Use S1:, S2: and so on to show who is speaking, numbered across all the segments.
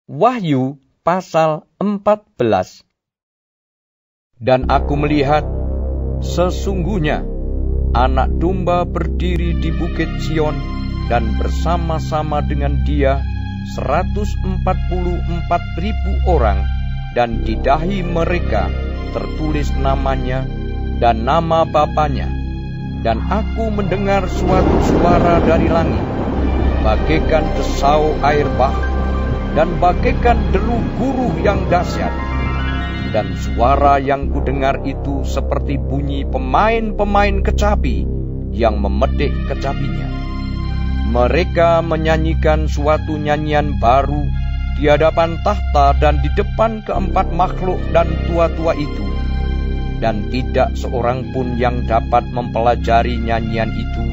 S1: Wahyu pasal 14. Dan aku melihat, sesungguhnya anak domba berdiri di bukit Sion, dan bersama-sama dengan dia 144.000 orang, dan di dahi mereka tertulis namanya dan nama Bapanya. Dan aku mendengar suatu suara dari langit, bagaikan desau air bah, dan bagaikan deru guru yang dahsyat. Dan suara yang kudengar itu seperti bunyi pemain-pemain kecapi yang memetik kecapinya. Mereka menyanyikan suatu nyanyian baru di hadapan tahta dan di depan keempat makhluk dan tua-tua itu. Dan tidak seorang pun yang dapat mempelajari nyanyian itu,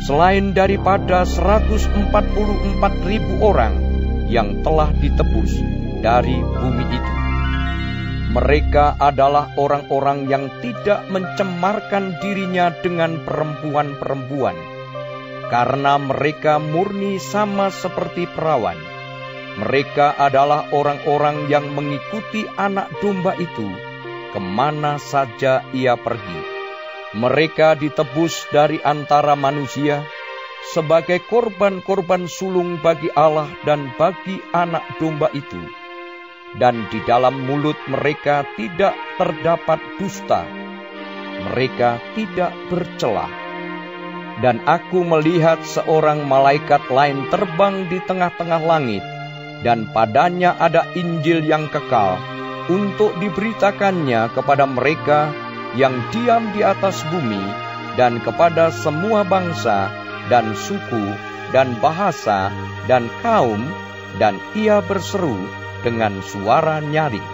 S1: selain daripada 144.000 orang yang telah ditebus dari bumi itu. Mereka adalah orang-orang yang tidak mencemarkan dirinya dengan perempuan-perempuan, karena mereka murni sama seperti perawan. Mereka adalah orang-orang yang mengikuti anak domba itu kemana saja ia pergi. Mereka ditebus dari antara manusia sebagai korban-korban sulung bagi Allah dan bagi anak domba itu. Dan di dalam mulut mereka tidak terdapat dusta. Mereka tidak bercela. Dan aku melihat seorang malaikat lain terbang di tengah-tengah langit, dan padanya ada Injil yang kekal untuk diberitakannya kepada mereka yang diam di atas bumi, dan kepada semua bangsa dan suku, dan bahasa, dan kaum. Dan ia berseru dengan suara nyaring,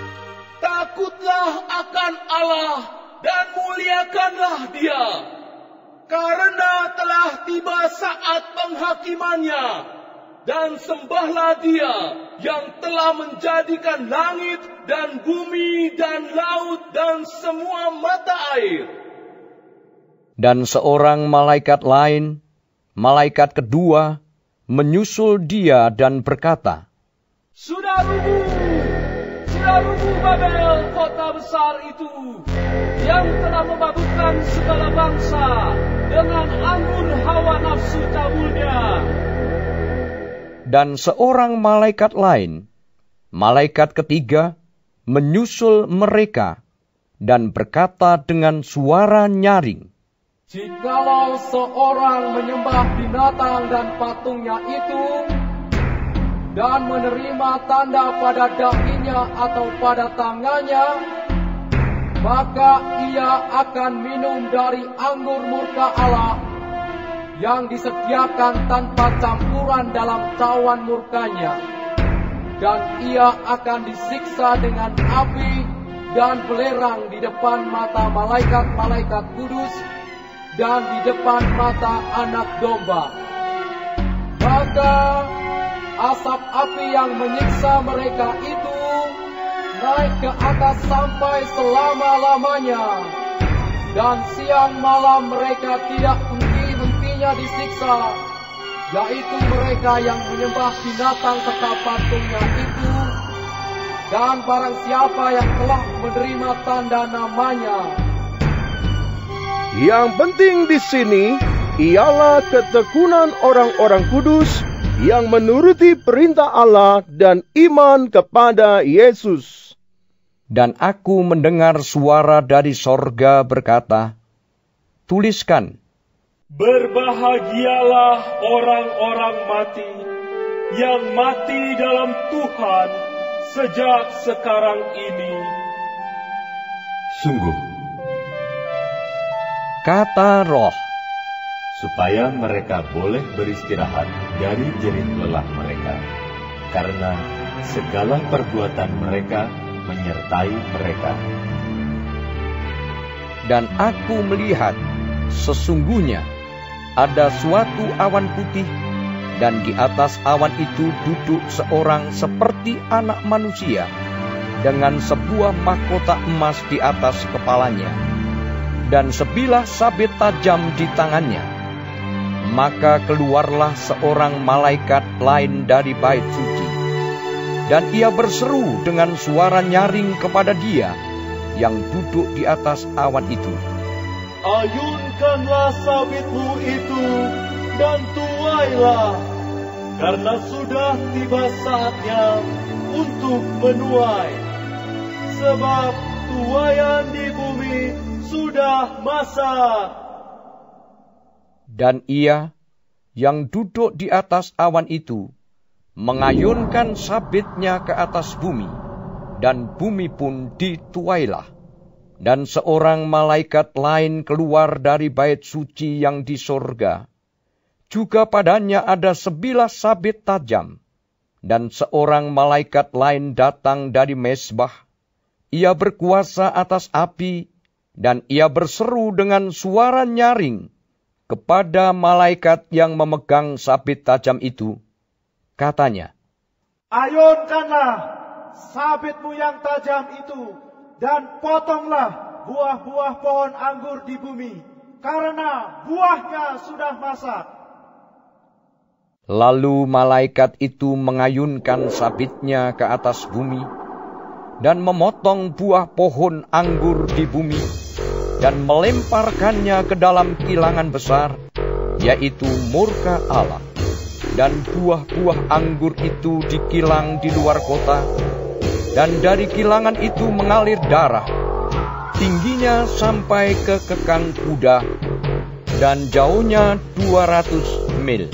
S2: "Takutlah akan Allah, dan muliakanlah Dia, karena telah tiba saat penghakimannya, dan sembahlah Dia yang telah menjadikan langit, dan bumi, dan laut, dan semua mata air."
S1: Dan seorang malaikat lain, malaikat kedua, menyusul dia dan berkata,
S2: Sudah rubuh Babel, kota besar itu, yang telah memabukkan segala bangsa dengan anggur hawa nafsu cabulnya."
S1: Dan seorang malaikat lain, malaikat ketiga, menyusul mereka dan berkata dengan suara nyaring,
S2: "Jikalau seorang menyembah binatang dan patungnya itu, dan menerima tanda pada dahinya atau pada tangannya, maka ia akan minum dari anggur murka Allah, yang disediakan tanpa campuran dalam cawan murkanya. Dan ia akan disiksa dengan api dan belerang di depan mata malaikat-malaikat kudus, dan di depan mata anak domba. Maka asap api yang menyiksa mereka itu naik ke atas sampai selama-lamanya, dan siang malam mereka tidak henti-hentinya disiksa, yaitu mereka yang menyembah binatang serta patungnya itu, dan barang siapa yang telah menerima tanda namanya.
S3: Yang penting di sini ialah ketekunan orang-orang kudus yang menuruti perintah Allah dan iman kepada Yesus.
S1: Dan aku mendengar suara dari sorga berkata, "Tuliskan,
S2: Berbahagialah orang-orang mati yang mati dalam Tuhan sejak sekarang ini."
S4: Sungguh,
S1: kata Roh,
S4: supaya mereka boleh beristirahat dari jerih lelah mereka, karena segala perbuatan mereka menyertai mereka.
S1: Dan aku melihat, sesungguhnya ada suatu awan putih, dan di atas awan itu duduk seorang seperti anak manusia, dengan sebuah mahkota emas di atas kepalanya, dan sebilah sabit tajam di tangannya. Maka keluarlah seorang malaikat lain dari bait suci, Dan ia berseru dengan suara nyaring kepada Dia yang duduk di atas awan itu,
S5: "Ayunkanlah sabitmu itu dan tuailah, karena sudah tiba saatnya untuk menuai. Sebab tuaian di bumi sudah masak."
S1: Dan ia yang duduk di atas awan itu mengayunkan sabitnya ke atas bumi, dan bumi pun dituailah. Dan seorang malaikat lain keluar dari bait suci yang di sorga. Juga padanya ada 11 sabit tajam. Dan seorang malaikat lain datang dari mezbah. Ia berkuasa atas api, dan ia berseru dengan suara nyaring kepada malaikat yang memegang sabit tajam itu. Katanya,
S5: "Ayunkanlah sabitmu yang tajam itu, dan potonglah buah-buah pohon anggur di bumi, karena buahnya sudah masak."
S1: Lalu malaikat itu mengayunkan sabitnya ke atas bumi, dan memotong buah pohon anggur di bumi, dan melemparkannya ke dalam kilangan besar, yaitu murka Allah. Dan buah-buah anggur itu dikilang di luar kota, dan dari kilangan itu mengalir darah, tingginya sampai ke kekang kuda, dan jauhnya 200 mil.